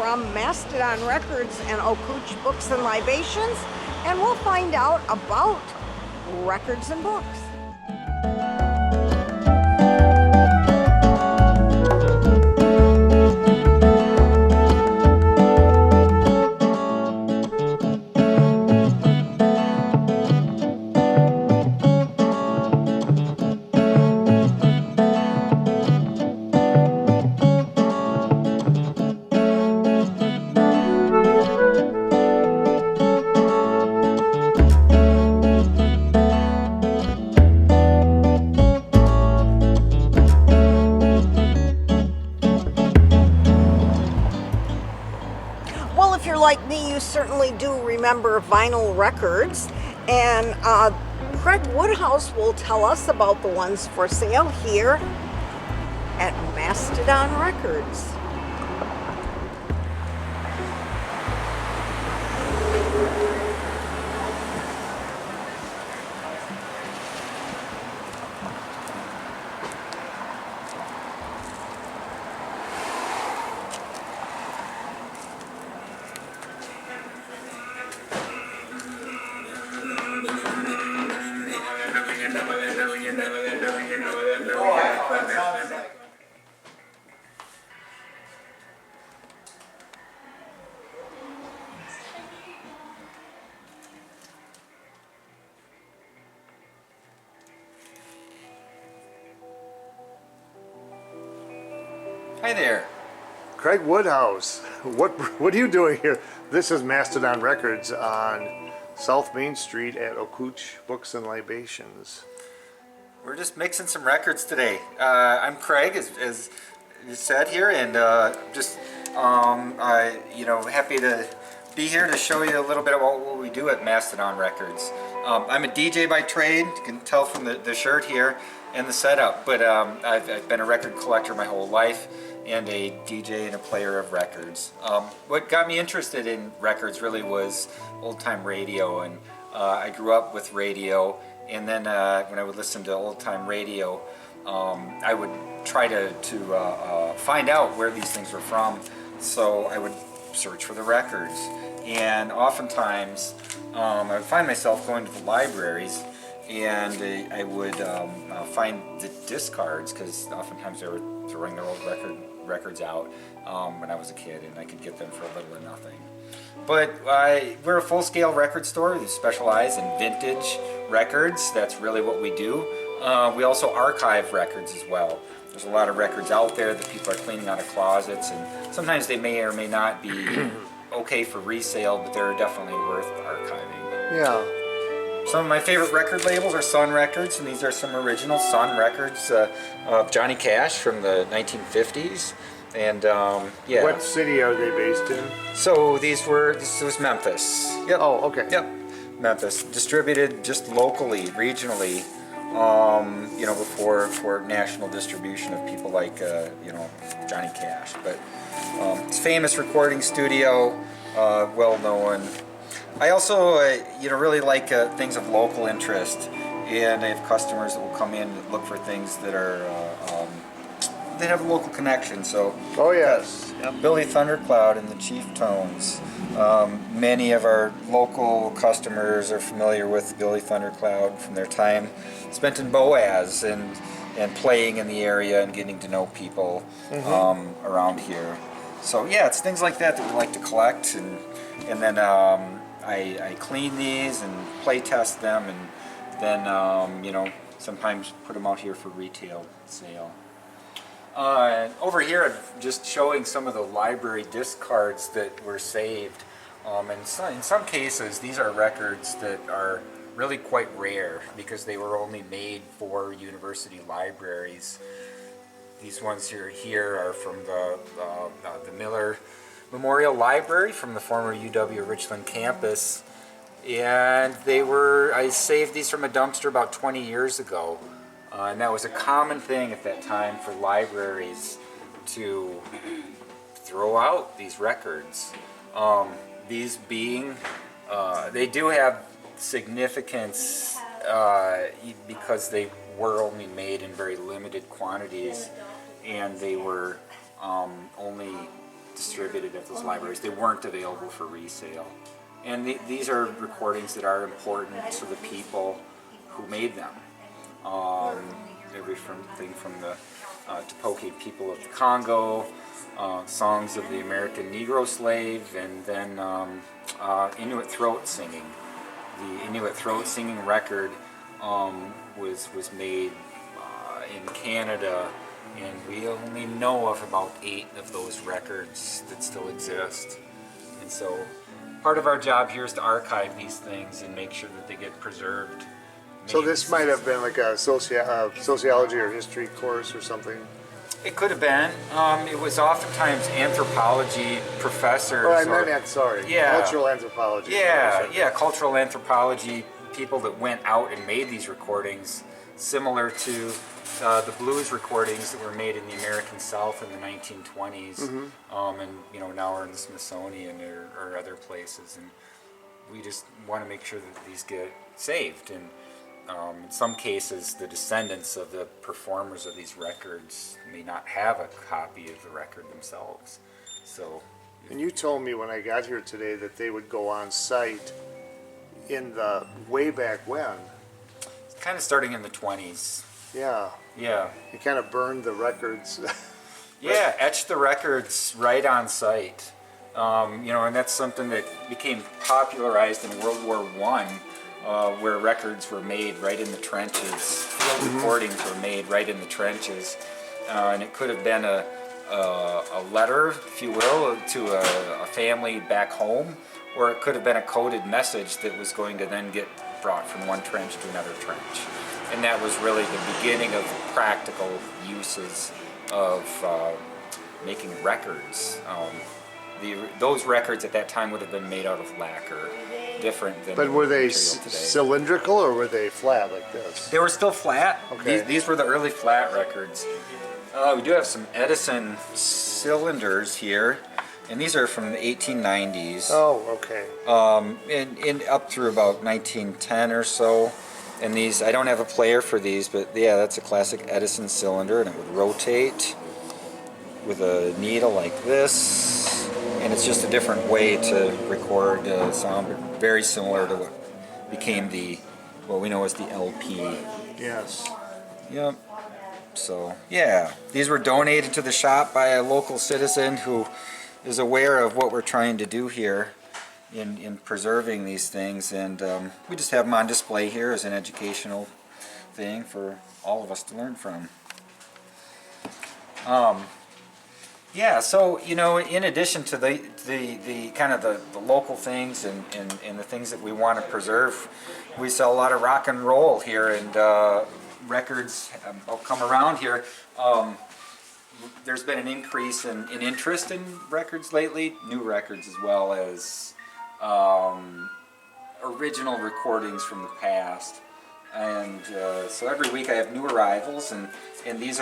from Mastodon Records and Okooch Books and Libations, and we'll find out about records and books. Well, if you're like me, you certainly do remember vinyl records, and Craig Woodhouse will tell us about the ones for sale here at Mastodon Records. Hi there. Craig Woodhouse, what are you doing here? This is Mastodon Records on South Main Street at Okooch Books and Libations. We're just mixing some records today. I'm Craig, as you said here, and happy to be here to show you a little bit about what we do at Mastodon Records. I'm a DJ by trade. You can tell from the shirt here and the setup, but I've been a record collector my whole life, and a DJ and a player of records. What got me interested in records really was old-time radio, and I grew up with radio, and then when I would listen to old-time radio, I would try to find out where these things were from, so I would search for the records, and oftentimes I would find myself going to the libraries, and I would find the discards, because oftentimes they were throwing their old records out when I was a kid, and I could get them for a little or nothing. But we're a full-scale record store. We specialize in vintage records. That's really what we do. We also archive records as well. There's a lot of records out there that people are cleaning out of closets, and sometimes they may or may not be okay for resale, but they're definitely worth archiving. Yeah. Some of my favorite record labels are Sun Records, and these are some original Sun records of Johnny Cash from the 1950s. And yeah. What city are they based in? So this was Memphis. Yep. Oh, okay. Yep. Memphis, distributed just locally, regionally, before national distribution of people like Johnny Cash. But it's a famous recording studio, well known. I also, really like things of local interest, and I have customers that will come in and look for things that are that have a local connection. So, oh yes, Billy Thundercloud and the Chief Tones. Many of our local customers are familiar with Billy Thundercloud from their time spent in Boaz and playing in the area and getting to know people around here. So yeah, it's things like that we like to collect, and then I clean these and play test them, and then sometimes put them out here for retail sale. Over here I'm just showing some of the library discards that were saved. In some cases these are records that are really quite rare because they were only made for university libraries. These ones here are from the Miller Memorial Library from the former UW Richland campus, and I saved these from a dumpster about 20 years ago, and that was a common thing at that time for libraries to throw out these records. These being, they do have significance because they were only made in very limited quantities, and they were only distributed at those libraries. They weren't available for resale. And these are recordings that are important to the people who made them. Everything from the Tapoke people of the Congo, songs of the American Negro slave, and then Inuit throat singing. The Inuit throat singing record was made in Canada, and we only know of about 8 of those records that still exist. And so part of our job here is to archive these things and make sure that they get preserved. So this might have been like a sociology or history course or something? It could have been. It was oftentimes anthropology professors. Oh, I meant that, sorry. Yeah. Cultural anthropology. Yeah, cultural anthropology, people that went out and made these recordings, similar to the blues recordings that were made in the American South in the 1920s, and now are in the Smithsonian or other places, and we just want to make sure that these get saved. And in some cases, the descendants of the performers of these records may not have a copy of the record themselves. So, And you told me when I got here today that they would go on site in the way back when. it's kind of starting in the 20s. Yeah, Yeah. you kind of burned the records. Yeah, etched the records right on site. And that's something that became popularized in World War I, where records were made right in the trenches. Field recordings were made right in the trenches. And it could have been a letter, if you will, to a family back home, or it could have been a coded message that was going to then get brought from one trench to another trench. And that was really the beginning of practical uses of making records. Those records at that time would have been made out of lacquer, different than But were they material today. cylindrical or were they flat like this? They were still flat. Okay. These were the early flat records. We do have some Edison cylinders here, and these are from the 1890s. Oh, okay. And up through about 1910 or so. And these, I don't have a player for these, but yeah, that's a classic Edison cylinder, and it would rotate with a needle like this, and it's just a different way to record sound, but very similar to what became what we know as the LP. Yes. Yep. So yeah, these were donated to the shop by a local citizen who is aware of what we're trying to do here in preserving these things, and we just have them on display here as an educational thing for all of us to learn from. Yeah, so in addition to the kind of the local things and the things that we want to preserve, we sell a lot of rock and roll here, and records will come around here. There's been an increase in interest in records lately, new records as well as original recordings from the past. And so every week I have new arrivals, and these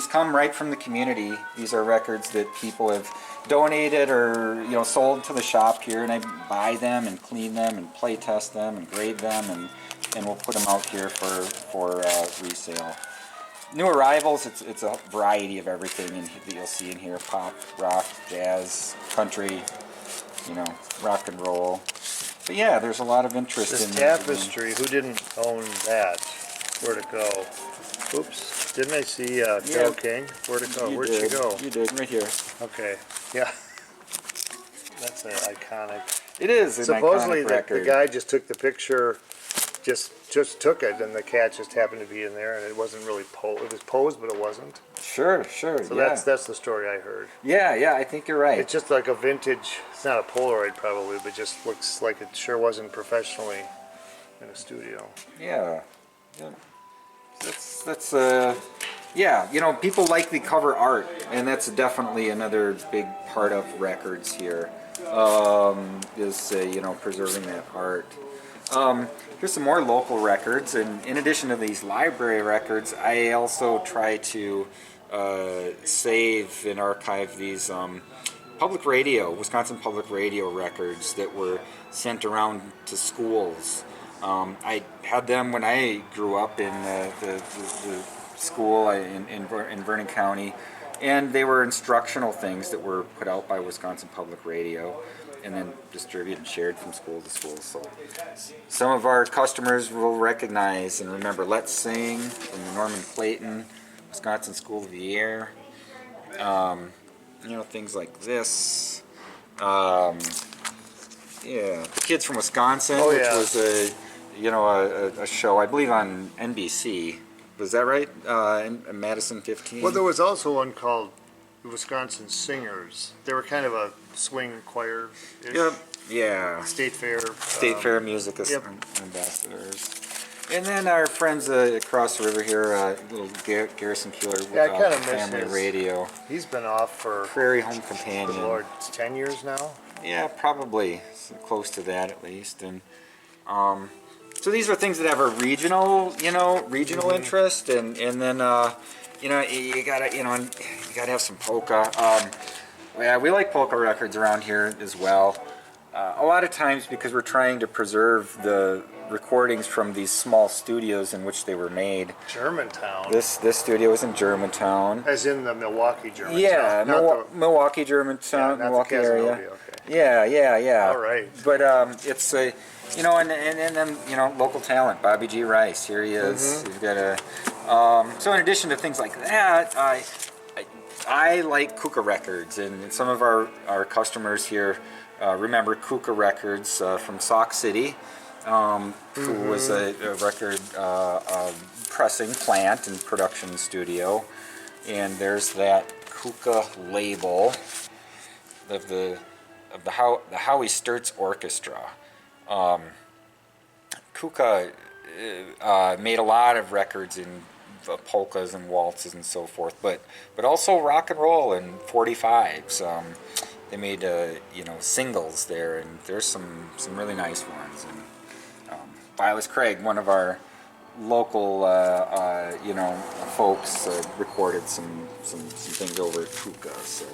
come right from the community. These are records that people have donated or sold to the shop here, and I buy them and clean them and play test them and grade them, and we'll put them out here for resale. New arrivals, it's a variety of everything that you'll see in here: pop, rock, jazz, country, rock and roll. But yeah, there's a lot of interest This in tapestry, who didn't own that? Where'd it go? Oops, didn't I see Carole King? Where'd it go? Where'd she go? You did, right here. Okay, yeah. That's an iconic. It is an Supposedly iconic the record. guy just took the picture, just took it, and the cat just happened to be in there, and it wasn't really it was posed, but it wasn't. Sure, So yeah. that's the story I heard. Yeah, I think you're right. It's just like a vintage. It's not a Polaroid probably, but just looks like it sure wasn't professionally in a studio. Yeah. That's yeah, people like the cover art, and that's definitely another big part of records here, is preserving that art. Here's some more local records, and in addition to these library records, I also try to save and archive these Wisconsin Public Radio records that were sent around to schools. I had them when I grew up in the school in Vernon County. And they were instructional things that were put out by Wisconsin Public Radio and then distributed and shared from school to school. So some of our customers will recognize and remember Let's Sing from the Norman Clayton, Wisconsin School of the Air. Things like this. Yeah, The Kids from Wisconsin, Oh, which yeah. was a show, I believe, on NBC. Was that right? In Madison 15? Well, there was also one called the Wisconsin Singers. They were kind of a swing choir. Yep. Yeah. State Fair. State Fair Music yep. Ambassadors. And then our friends across the river here, little Garrison Keeler Yeah, I kind of miss Family his. Radio. He's been off for, Prairie Home good Companion. Lord, it's 10 years now? Yeah, probably close to that at least. And so these are things that have a regional interest, and then you gotta have some polka. Yeah, we like polka records around here as well. A lot of times because we're trying to preserve the recordings from these small studios in which they were made. Germantown. This studio is in Germantown. As in the Milwaukee Germantown. Yeah, not Milwaukee, Germantown, not the Milwaukee area. Casanova, okay. Yeah. All right. But it's a, and then local talent. Bobby G. Rice, here he is. He's got a. So in addition to things like that, I like Kuka records, and some of our customers here remember Kuka Records from Sauk City. Who was a record pressing plant and production studio, and there's that Kuka label of the Howie Sturts Orchestra. Kuka made a lot of records in polkas and waltzes and so forth, but also rock and roll and 45s. They made singles there, and there's some really nice ones. And Silas Craig, one of our local folks, recorded some things over at Kuka. So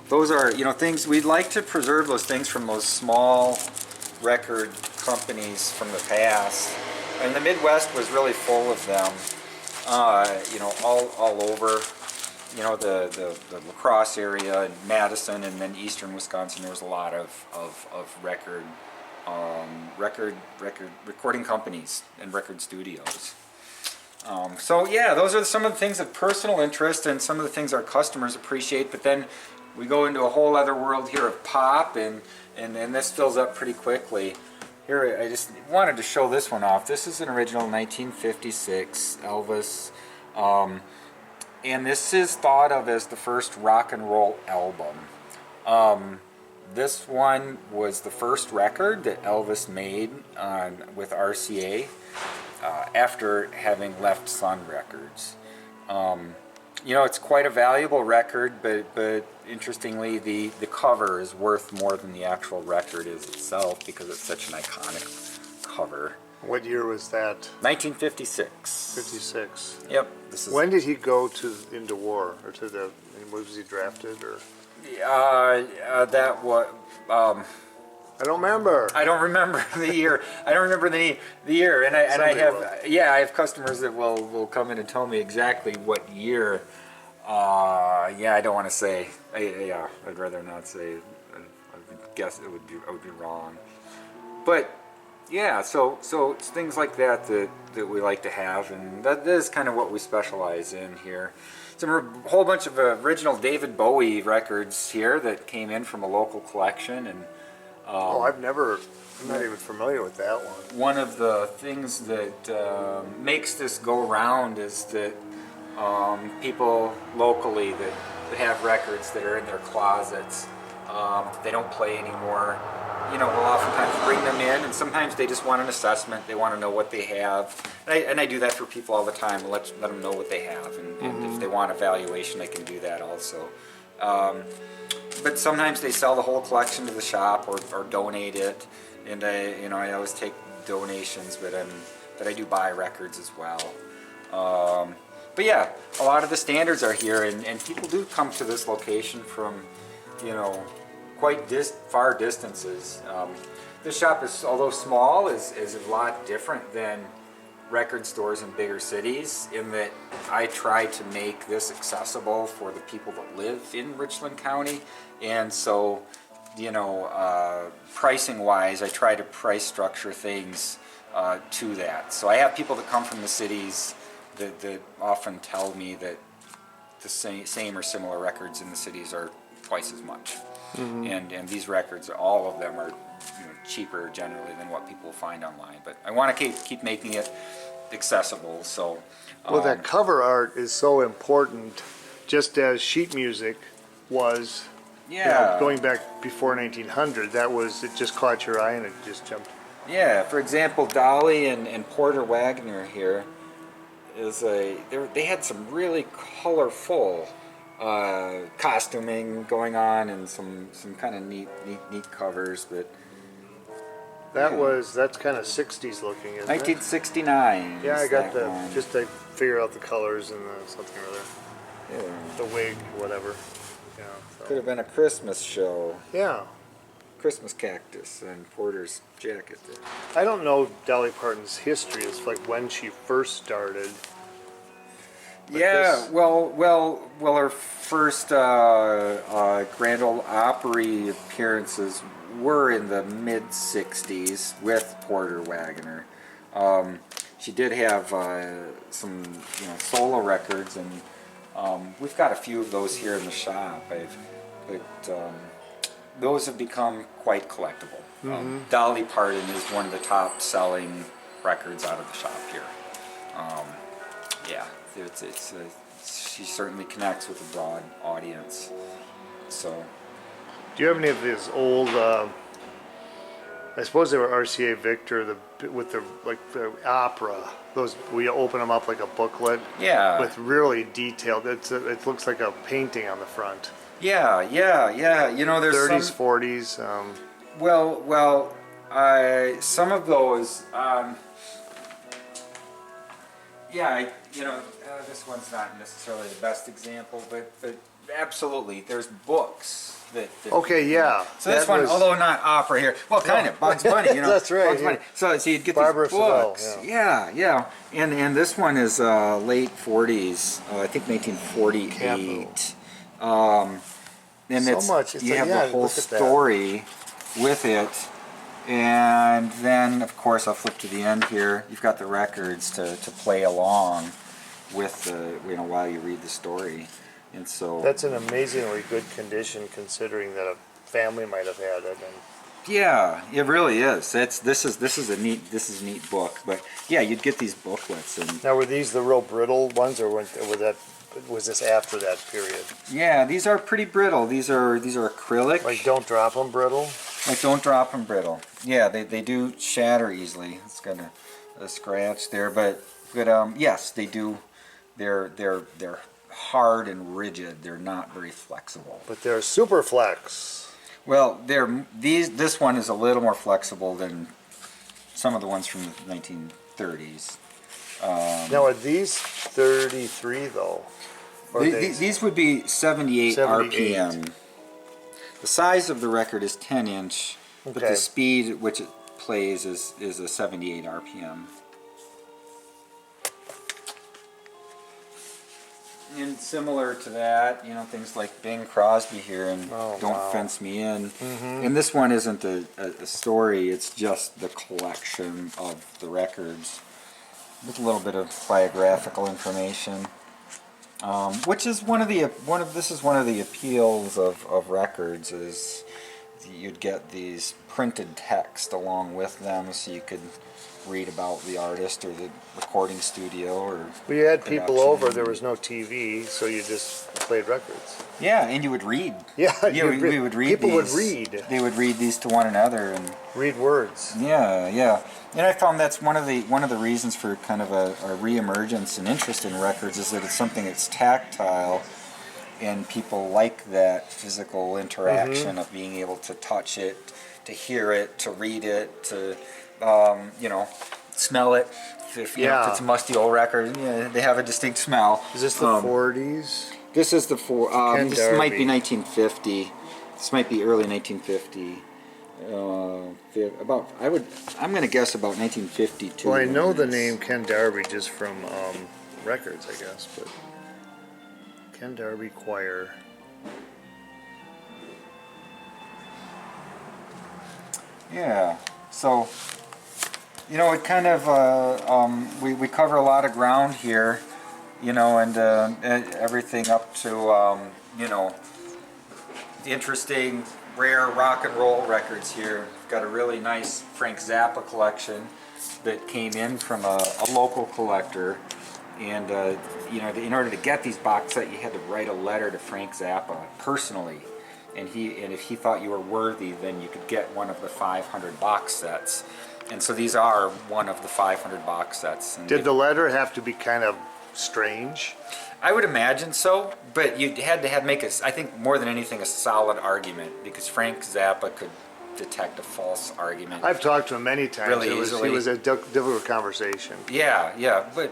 those are things we'd like to preserve, those things from those small record companies from the past. And the Midwest was really full of them. All over. The La Crosse area, and Madison, and then eastern Wisconsin. There was a lot of recording companies and record studios. So yeah, those are some of the things of personal interest and some of the things our customers appreciate. But then we go into a whole other world here of pop, and this fills up pretty quickly. Here, I just wanted to show this one off. This is an original 1956 Elvis. And this is thought of as the first rock and roll album. This one was the first record that Elvis made with RCA after having left Sun Records. It's quite a valuable record, but interestingly, the cover is worth more than the actual record is itself because it's such an iconic cover. What year was that? 1956. 56. Yep. This is. When did he go into war, or was he drafted, or? That was. I don't remember. I don't remember the year. I don't remember the year, and I have customers that will come in and tell me exactly what year. I don't want to say. I'd rather not say. I would guess I would be wrong. But yeah, so it's things like that we like to have, and that is kind of what we specialize in here. A whole bunch of original David Bowie records here that came in from a local collection, and I'm not even familiar with that one. one of the things that makes this go round is that people locally that have records that are in their closets, they don't play anymore, will oftentimes bring them in, and sometimes they just want an assessment. They want to know what they have, and I do that for people all the time. Let them know what they have, and if they want a valuation, I can do that also. But sometimes they sell the whole collection to the shop or donate it, and I always take donations, but I do buy records as well. But yeah, a lot of the standards are here, and people do come to this location from quite far distances. This shop is, although small, is a lot different than record stores in bigger cities, in that I try to make this accessible for the people that live in Richland County. And so, you know, pricing wise, I try to price structure things to that. So I have people that come from the cities that often tell me that the same or similar records in the cities are twice as much. And these records, all of them are, you know, cheaper generally than what people find online. But I want to keep making it accessible. So Well, that cover art is so important, just as sheet music was. You know, going back before 1900, it just caught your eye and it just jumped. Yeah, for example, Dolly and Porter Wagner here they had some really colorful costuming going on and some kind of neat covers, but That's kind of 60s looking, isn't 1969. it? Yeah, I got one. just to figure out the colors and something or other. Yeah. The wig, whatever. Yeah. Could So. have been a Christmas show. Yeah. Christmas cactus and Porter's jacket there. I don't know Dolly Parton's history. It's like when she first started. But Yeah, this- well, her first Grand Ole Opry appearances were in the mid '60s with Porter Wagner. She did have some, you know, solo records, and we've got a few of those here in the shop. Those have become quite collectible. Dolly Parton is one of the top-selling records out of the shop here. Yeah, she certainly connects with a broad audience. So, Do you have any of his old? I suppose they were RCA Victor, with the opera. Those we open them up like a booklet. yeah, With really detailed. It looks like a painting on the front. yeah. You know, there's 30s, some. 40s. Some of those. This one's not necessarily the best example, but absolutely, there's books that Okay, yeah. So this that one, was although not opera here, well, kind of Bugs Bunny, you know. That's right, Bugs Bunny. yeah. So you'd get Barbara these books. Savelle, Yeah. And this one is late 40s, I think 1948. And So it's much. It's you like, have yeah, the whole look at that. story with it. And then, of course, I'll flip to the end here. You've got the records to play along with while you read the story. And so That's an amazingly good condition, considering that a family might have had it. And yeah, it really is. This is a neat book. But yeah, you'd get these booklets, and now, were these the real brittle ones, or was this after that period? yeah, these are pretty brittle. These are acrylic. Like don't drop them brittle. Like don't drop them brittle. Yeah, they do shatter easily. It's got a scratch there, but yes, they do. They're hard and rigid. They're not very flexible. But they're super flex. Well, this one is a little more flexible than some of the ones from the 1930s. Now, are these 33 though? Or These would be 78 78. RPM. The size of the record is 10 inch, but Okay. the speed at which it plays is a 78 RPM. And similar to that, you know, things like Bing Crosby here and Oh, Don't wow. Fence Me In. And this one isn't a story, it's just the collection of the records with a little bit of biographical information. Which is one of the appeals of records is you'd get these printed text along with them, so you could read about the artist or the recording studio or we had people production. over. There was no TV, so you just played records. Yeah, and you would read. Yeah, we would read. People would these. read. They would read these to one another, and Read words. yeah. And I found that's one of the reasons for kind of a reemergence and interest in records is that it's something that's tactile, and people like that physical interaction of being able to touch it, to hear it, to read it, to smell it. If it's a musty old record, they have a distinct smell. Is this the 40s? This is the Ken this might be Darby. 1950. This might be early 1950. I'm going to guess about 1952. Well, I know the name Ken Darby just from records, I guess, but Ken Darby Choir. Yeah. So, it kind of we cover a lot of ground here, and everything up to interesting, rare rock and roll records here. We've got a really nice Frank Zappa collection that came in from a local collector, and in order to get these box sets, you had to write a letter to Frank Zappa personally, and if he thought you were worthy, then you could get one of the 500 box sets. And so these are one of the 500 box sets. And Did the letter have to be kind of strange? I would imagine so, but you had to make I think more than anything, a solid argument, because Frank Zappa could detect a false argument. I've talked to him many times. Really it easily. was a difficult conversation. Yeah, but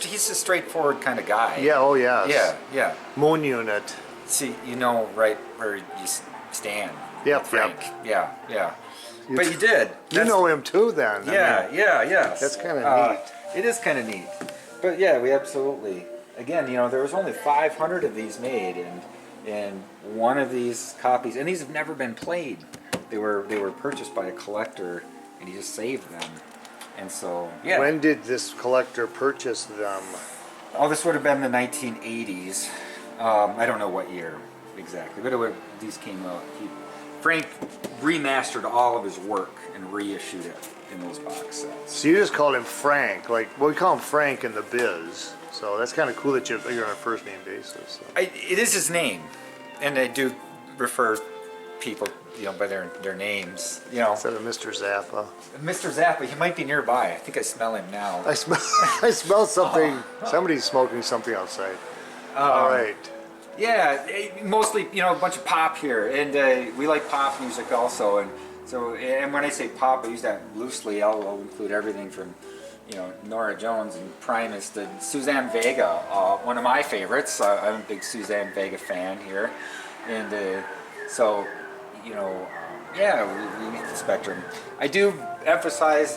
he's a straightforward kind of guy. Yeah, oh yes. Yeah. Moon Unit. See, right where you stand. Yep, Frank. yep. Yeah. But you did. You know him too, then. Yeah. That's kind of neat. It is kind of neat. But yeah, we absolutely. Again, there was only 500 of these made, and one of these copies, and these have never been played. They were purchased by a collector, and he just saved them. And so, yeah. When did this collector purchase them? Oh, this would have been the 1980s. I don't know what year exactly, but these came out. Frank remastered all of his work and reissued it in those box sets. So you just called him Frank, we call him Frank in the biz. So that's kind of cool that you're on a first name basis. So. It is his name, and I do refer people, by their names. Instead of Mr. Zappa. Mr. Zappa, he might be nearby. I think I smell him now. I smell something. Somebody's smoking something outside. All right. Yeah, mostly, a bunch of pop here, and we like pop music also, and so, and when I say pop, I use that loosely. I'll include everything from, Nora Jones and Primus to Suzanne Vega, one of my favorites. I'm a big Suzanne Vega fan here, and so, yeah, we meet the spectrum. I do emphasize.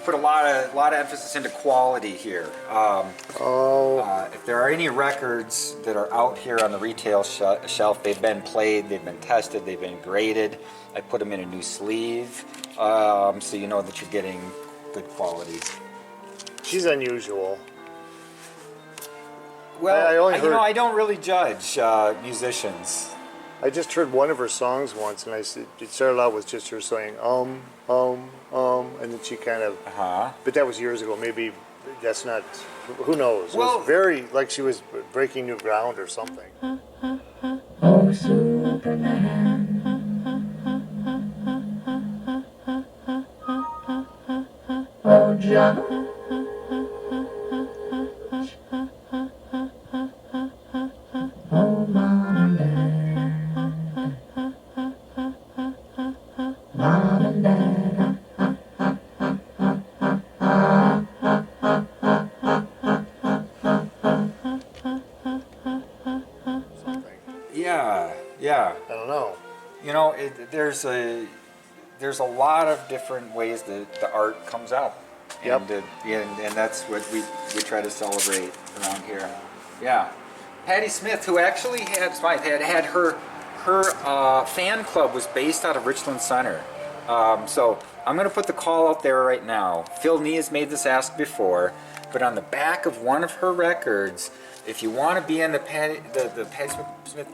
Put a lot of emphasis into quality here. If there are any records that are out here on the retail shelf, they've been played, they've been tested, they've been graded. I put them in a new sleeve, so you know that you're getting good quality. She's unusual. Well, I don't really judge musicians. I just heard one of her songs once, and it started out with just her saying and then she kind of. But that was years ago. Maybe that's not. Who knows? Well, it was very like she was breaking new ground or something. Oh, Superman. Oh, John. Oh, Mom and Dad. Mom and Dad. Yeah. I don't know. There's a lot of different ways that the art comes out. Yep. And that's what we try to celebrate around here. Yeah. Patti Smith, who actually had her fan club was based out of Richland Center. So I'm going to put the call out there right now. Phil Nee has made this ask before, but on the back of one of her records, if you want to be in the Patti Smith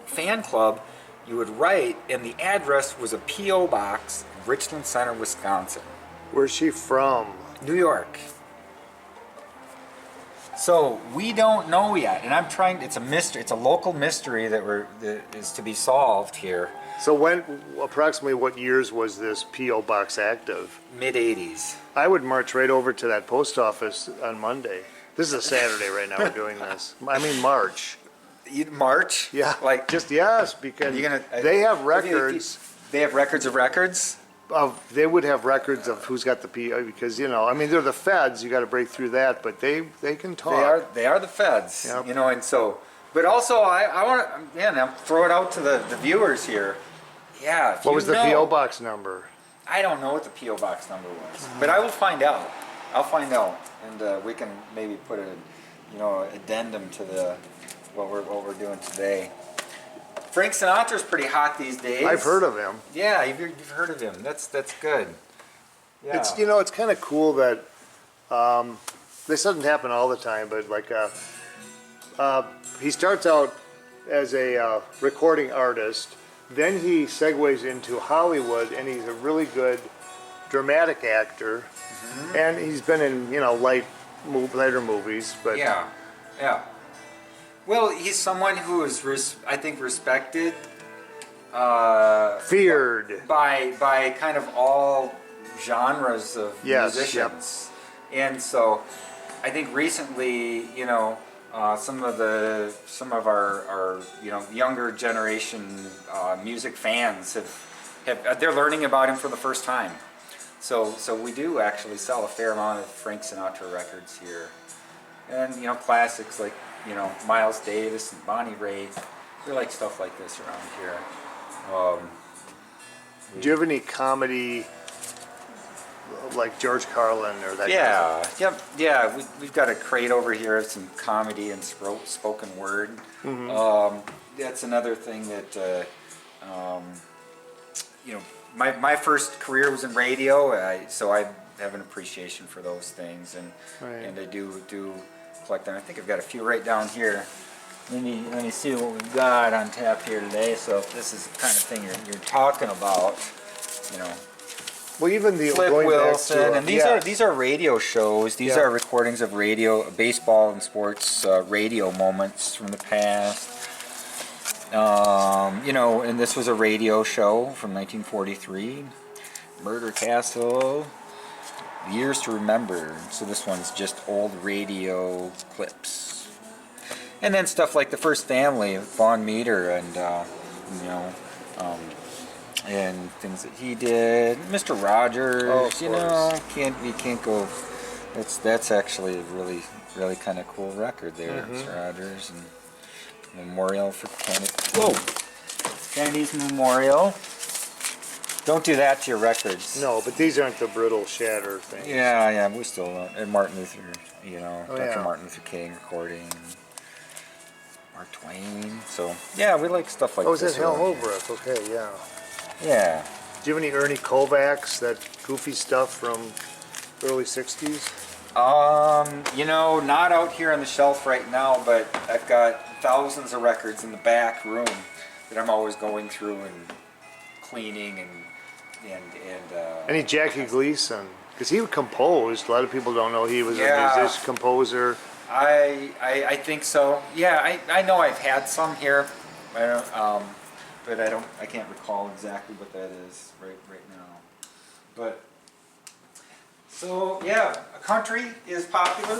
fan club, you would write, and the address was a P.O. box, Richland Center, Wisconsin. Where's she from? New York. So we don't know yet, and I'm trying. It's a mystery. It's a local mystery that is to be solved here. So approximately what years was this P.O. box active? Mid-'80s. I would march right over to that post office on Monday. This is a Saturday right now. We're doing this. I mean March. March? Yeah. Yes, because they have records. They have records of records. They would have records of who's got the PO because they're the feds. You got to break through that, but they can talk. They are the feds. Yep. And so. But also, I want to throw it out to the viewers here. Yeah. If What you was the know, P.O. box number? I don't know what the P.O. box number was, but I will find out. I'll find out, and we can maybe put a, addendum to the what we're doing today. Frank Sinatra's pretty hot these days. I've heard of him. Yeah, you've heard of him. That's good. Yeah. It's kind of cool that this doesn't happen all the time, but like he starts out as a recording artist, then he segues into Hollywood, and he's a really good dramatic actor, and he's been in lighter movies, but Yeah. Well, he's someone who is, I think, respected. feared. By kind of all genres of Yes, musicians, and so I think recently, some of our younger generation music fans have they're learning about him for the first time. So we do actually sell a fair amount of Frank Sinatra records here, and classics like Miles Davis and Bonnie Raitt. We like stuff like this around here. Do you have any comedy like George Carlin or that? Yeah. We've got a crate over here of some comedy and spoken word. That's another thing that my first career was in radio, so I have an appreciation for those things, and I do collect them. I think I've got a few right down here. Let me see what we've got on tap here today. So if this is the kind of thing you're talking about, Well, even the Flip going Wilson, back to, and these are radio shows. These are recordings of baseball and sports radio moments from the past. And this was a radio show from 1943, Murder Castle, Years to Remember. So this one's just old radio clips. And then stuff like The First Family, Vaughn Meader, and and things that he did. Mr. Rogers, you can't go. That's actually a really kind of cool record there, Mr. Rogers, and Memorial for Kennedy. Whoa, Kennedy's Memorial. Don't do that to your records. No, but these aren't the brittle shatter things. Yeah, we still don't. And Martin Luther, Dr. yeah. Martin Luther King recording. Mark Twain. So yeah, we like stuff like Oh, this. is that Hal around here. Holbrook? Okay, yeah. Yeah. Do you have any Ernie Kovacs, that goofy stuff from early 60s? Not out here on the shelf right now, but I've got thousands of records in the back room that I'm always going through and cleaning and Any Jackie Gleason? Because he composed. A lot of people don't know he was a musician, composer. I think so. Yeah, I know I've had some here. I don't, but I can't recall exactly what that is right now. But so yeah, country is popular.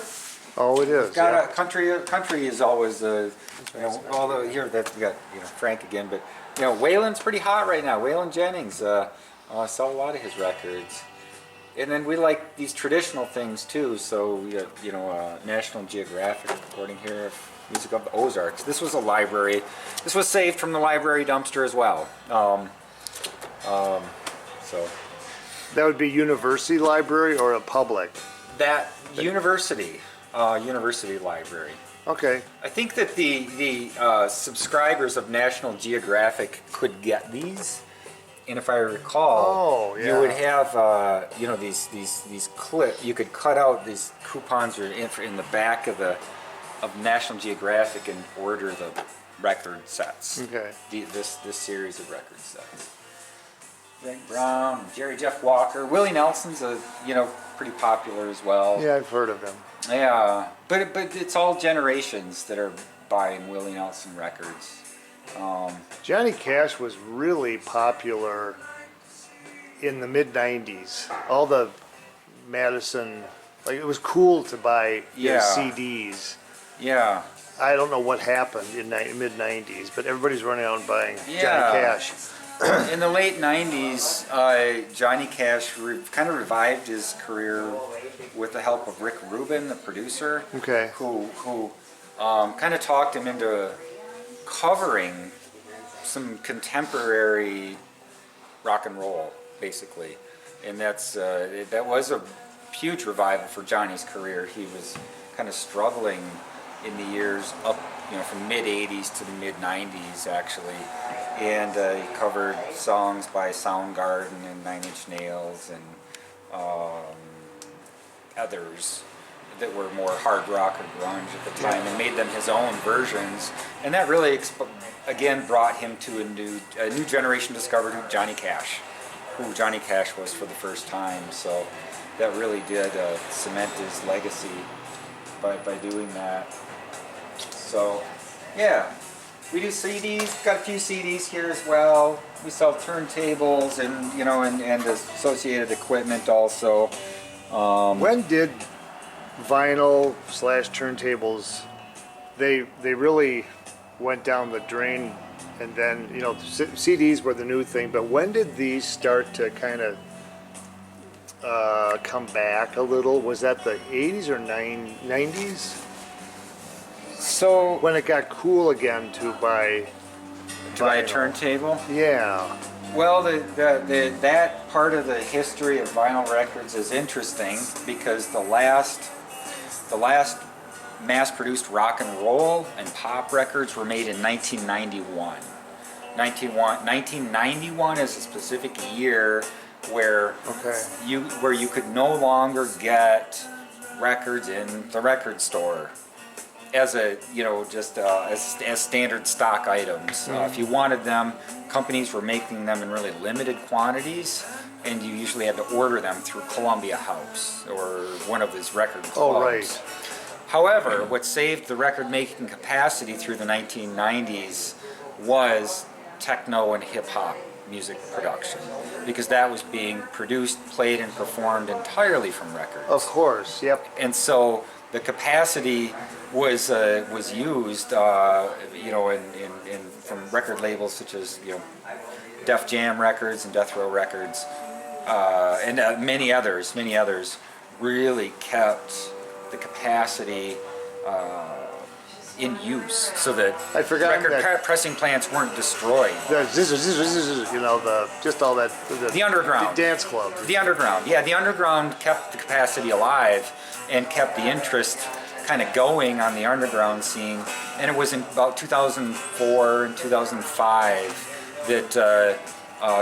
Oh, it is. Got Yeah. a country is always although here that we got Frank again, but Waylon's pretty hot right now. Waylon Jennings, sell a lot of his records. And then we like these traditional things too. So we got National Geographic recording here of music of the Ozarks. This was a library. This was saved from the library dumpster as well. So That would be university library or a public? that university library. Okay. I think that the subscribers of National Geographic could get these. And if I recall, you would have these clips. You could cut out these coupons in the back of National Geographic and order the record sets. Okay. This series of record sets. Frank Brown, Jerry Jeff Walker, Willie Nelson's pretty popular as well. Yeah, I've heard of him. Yeah, but it's all generations that are buying Willie Nelson records. Johnny Cash was really popular in the mid-90s. All the Madison, it was cool to buy his CDs. Yeah. I don't know what happened in mid-90s, but everybody's running out and buying Johnny Cash. In the late 90s, Johnny Cash kind of revived his career with the help of Rick Rubin, the producer, Okay. who kind of talked him into covering some contemporary rock and roll, basically. And that was a huge revival for Johnny's career. He was kind of struggling in the years up, from mid 80s to the mid 90s actually, and he covered songs by Soundgarden and Nine Inch Nails and others that were more hard rock or grunge at the time, and made them his own versions, and that really again brought him to a new generation discovered who Johnny Cash was for the first time. So that really did cement his legacy by doing that. So yeah, we do CDs. Got a few CDs here as well. We sell turntables and and associated equipment also. When did vinyl / turntables they really went down the drain, and then CDs were the new thing, but when did these start to kind of come back a little? Was that the 80s or 90s? So When it got cool again to buy a vinyl? turntable? Yeah. Well, that part of the history of vinyl records is interesting because the last mass-produced rock and roll and pop records were made in 1991. 1991 is a specific year where you could no longer get records in the record store as as standard stock items. If you wanted them, companies were making them in really limited quantities, and you usually had to order them through Columbia House or one of his record clubs. Oh, right. However, what saved the record-making capacity through the 1990s was techno and hip-hop music production, because that was being produced, played, and performed entirely from records. Of course. Yep. And so the capacity was used, from record labels such as Def Jam Records and Death Row Records, and many others. Really kept the capacity in use, so that I forgot record that- pressing plants weren't destroyed. The just all that. The underground. The dance club. The underground, yeah, the underground kept the capacity alive and kept the interest kind of going on the underground scene. And it was in about 2004 and 2005 that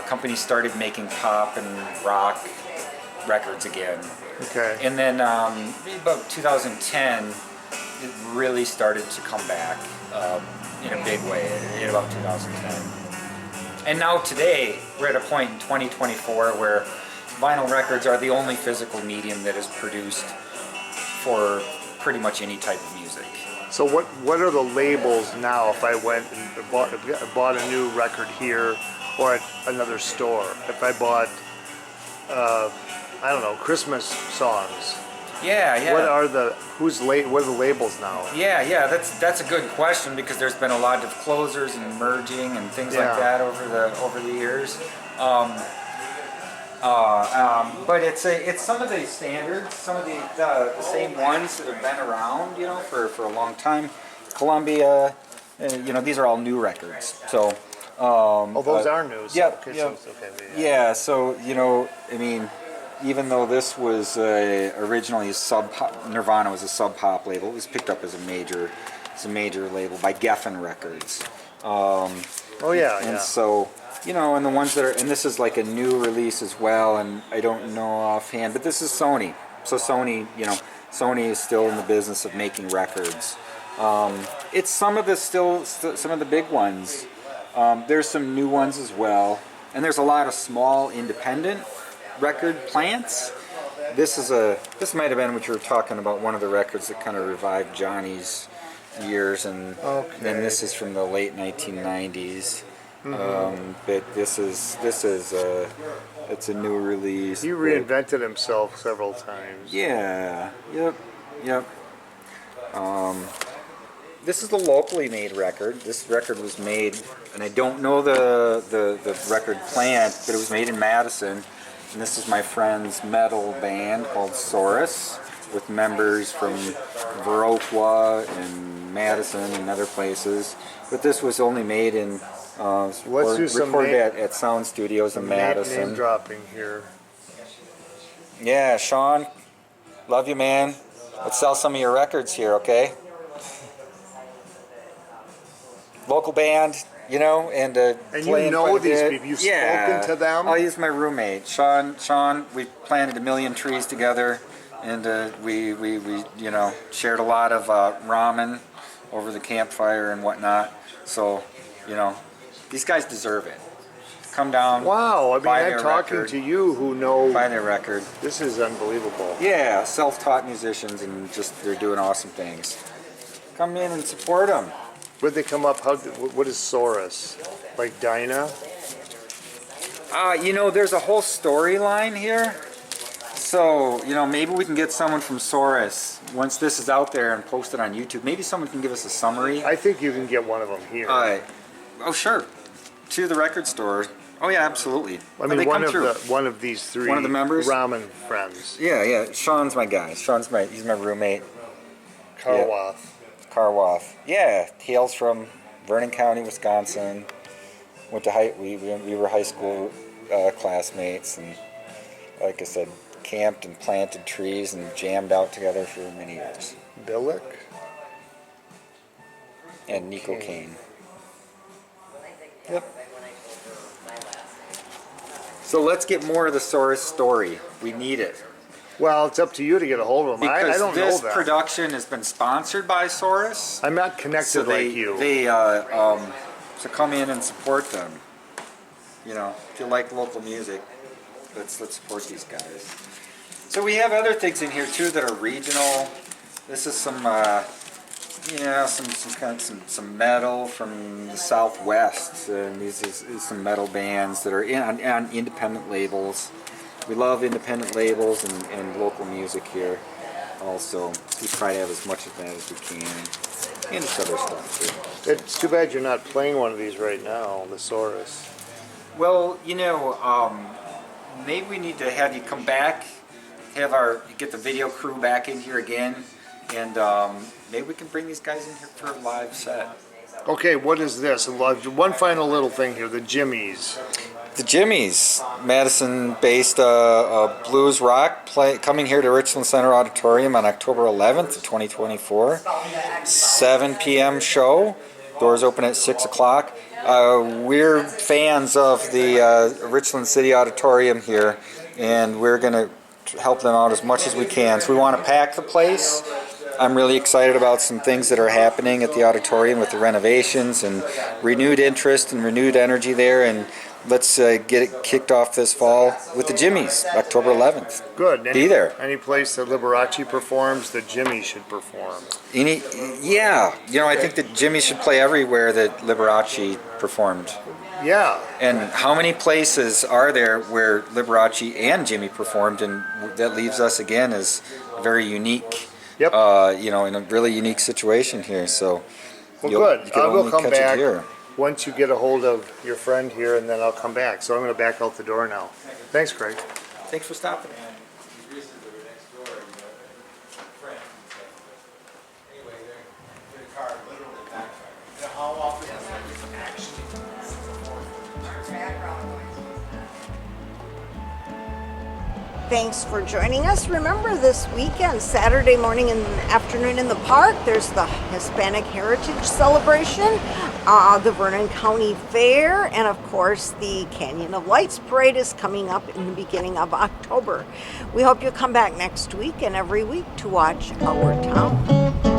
companies started making pop and rock records again. Okay. And then about 2010, it really started to come back in a big way in about 2010. And now today, we're at a point in 2024 where vinyl records are the only physical medium that is produced for pretty much any type of music. So what are the labels now if I went and bought a new record here or at another store? If I bought, I don't know, Christmas songs. Yeah. What are the labels now? Yeah, that's a good question, because there's been a lot of closures and merging and things like that over the years. But it's some of the standards, some of the same ones that have been around, for a long time. Columbia, these are all new records. So. Those are new. So, Yep. Yeah. So even though this was originally Nirvana was a sub pop label, it was picked up as a major label by Geffen Records. And so. And the ones that are, and this is like a new release as well, and I don't know offhand, but this is Sony. So Sony is still in the business of making records. It's some of the big ones. There's some new ones as well, and there's a lot of small independent record plants. This might have been what you were talking about, one of the records that kind of revived Johnny's years, and then this is from the late 1990s. But this is it's a new release. He reinvented himself several times. Yeah. Yep. This is the locally made record. This record was made, and I don't know the record plant, but it was made in Madison. And this is my friend's metal band called Saurus, with members from Viroqua and Madison and other places. But this was only made in Let's do some recorded name- at Sound Studios in Madison. Name dropping here. Yeah, Sean, love you, man. Let's sell some of your records here, okay? Local band, you know, and And you playing know quite a these bit. people. You've Yeah. spoken to them? Oh, he's my roommate, Sean. We planted a million trees together, and we you know, shared a lot of ramen over the campfire and whatnot. So, you know, these guys deserve it. Come down. Wow, I mean, buy I'm their talking record, to you who know. buy their record. This is unbelievable. Yeah, self-taught musicians, and just they're doing awesome things. Come in and support them. Where'd they come up? What is Saurus? Like Dinah? You know, there's a whole storyline here. So, you know, maybe we can get someone from Saurus once this is out there and posted on YouTube. Maybe someone can give us a summary. I think you can get one of them here. Oh, sure. To the record store. Oh, yeah, absolutely. I They mean, come through. one of these three. One of the members? Ramen friends. Yeah. Sean's my guy. He's my roommate. Karwath. Karwath. Yeah, hails from Vernon County, Wisconsin. Went to we were high school classmates, and like I said, camped and planted trees and jammed out together for many years. Billick? And Nico Kane. Yep. So let's get more of the Saurus story. We need it. Well, it's up to you to get a hold of them. I Because don't know this that. production has been sponsored by Saurus. I'm not connected So like you. So come in and support them. You know, if you like local music, let's support these guys. So we have other things in here too that are regional. This is some some metal from the Southwest, and these is some metal bands that are on independent labels. We love independent labels and local music here. Also, we try to have as much of that as we can, and just other stuff too. It's too bad you're not playing one of these right now, the Saurus. Well, you know, maybe we need to have you come back, get the video crew back in here again, and maybe we can bring these guys in here for a live set. Okay, what is this? One final little thing here, the Jimmies. The Jimmies, Madison-based blues rock, coming here to Richland Center Auditorium on October 11th, 2024. 7 p.m. show. Doors open at 6 o'clock. We're fans of the Richland City Auditorium here, and we're going to help them out as much as we can. So we want to pack the place. I'm really excited about some things that are happening at the auditorium with the renovations and renewed interest and renewed energy there, and let's get it kicked off this fall with the Jimmies, October 11th. Good. Be there. Any place that Liberace performs, the Jimmy should perform. Yeah, you know, I think that Jimmy should play everywhere that Liberace performed. Yeah. And how many places are there where Liberace and Jimmy performed, and that leaves us again as very unique. Yep. You know, in a really unique situation here. So, Well, you good. can I will only come catch it back here. once you get a hold of your friend here, and then I'll come back. So I'm going to back out the door now. Thanks, Craig. Thanks for stopping. Thanks for joining us. Remember, this weekend, Saturday morning and afternoon in the park, there's the Hispanic Heritage Celebration, the Vernon County Fair, and of course the Canyon of Lights Parade is coming up in the beginning of October. We hope you'll come back next week and every week to watch our town.